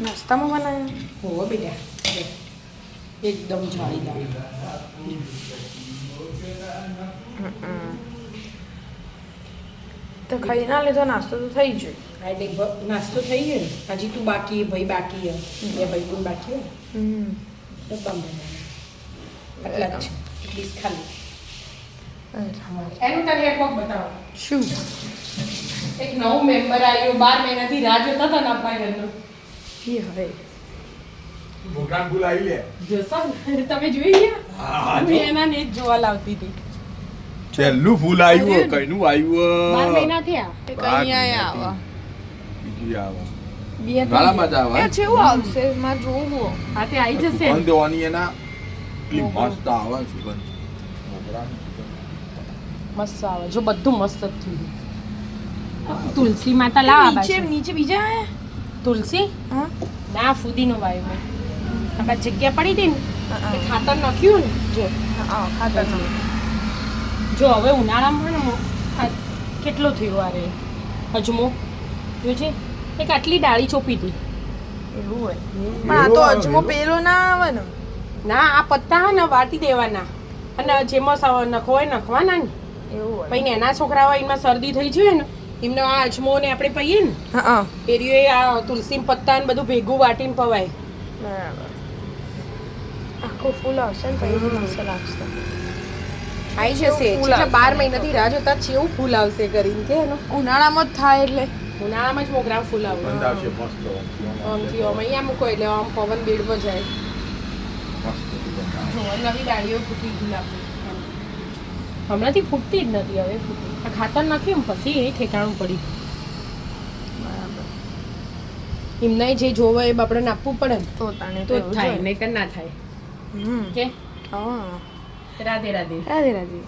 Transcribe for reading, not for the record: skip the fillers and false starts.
નાસ્તામાં બનાવ્યો? હો બેટા એકદમ જાળીદાર. તો ખાઈ ના લીધો નાસ્તો તો થઈ ગયો. આ એટલે નાસ્તો થઈ ગયો ને હજી તું બાકી ભાઈ બાકી બે ભાઈ પણ બાકી હોય તો બનાવે આટલા જ પ્લીઝ ખાલી. એનું તને એક વખત બતાવો. શું? એક નવું મેમ્બર આવ્યો 12 મહિનાથી રાહ જોતા હતા ને આપણા ઘરનો. એ હવે ભૂટાન બોલાવી લે. જોશો ને? તમે જોઈ ગયા? હું એના ને જ જોવા લાવતી હતી. છેલ્લું ફૂલ આવ્યું કઈનું 12 આવ્યું મહિના થયા. એ કઈ અહીંયા આવા બીજી આવે બે ગાળામાં જ આવે એ જેવું આવશે મારે જોવું. હા તે આવી જશે. સુગંધ દેવાની એના એટલી મસ્ત આવે સુગંધ મોગરાની સુગંધ. મસ્ત આવે જો બધું મસ્ત જ થયું. તુલસી માતા લાવા નીચે નીચે બીજા આયા? તુલસી હા ના ફુદીનો વાયો મેં આપણા જગ્યા પડી હતી ને હા. એ ખાતર નાખ્યું ને જો હા ખાતર જો હવે ઉનાળામાં ને કેટલો થયો આ રે અજમો જોજે એક આટલી ડાળી ચોપી હતી. એવું હોય પણ આ તો અજમો પેલો ના આવે ને. ના આ પત્તા હે ને વાટી દેવાના અને જેમાં નખો હોય નખવાના ને એવું હોય. પછી એના છોકરા હોય એમાં શરદી થઈ જાય ને એમને આ અજમો ને આપણે પહીએ ને હા એરિયો એ આ તુલસી પત્તા ને બધું ભેગું વાટીને પવાય. બરાબર. આખો ફૂલ આવશે ને પછી મસ્ત લાગશે. આવી જશે ફૂલ છેલ્લા 12 આવશે. મહિનાથી રાહ જોતા કેવું ફૂલ આવશે કરીને કે એનો ઉનાળામાં જ થાય એટલે ઉનાળામાં જ મોગરા ફૂલ આવે. સુગંધ આવશે મસ્ત આમથી આમ અહીંયા મૂકો એટલે આમ પવન બેડમાં જાય. મસ્ત સુગંધ આવે. નવી ડાળીઓ ફૂટી ગુલાબ હમણાંથી ફૂટતી જ નથી હવે ફૂટી. આ ખાતર નાખ્યું ને પછી એ ઠેકાણું પડી. એમને જે જોવે એ બાપડાને આપવું પડે ને તો તાણે તો જ એવું થાય જોઈએ. નહીં તો ના થાય હમ કે હા રાધે રાધે. રાધે રાધે.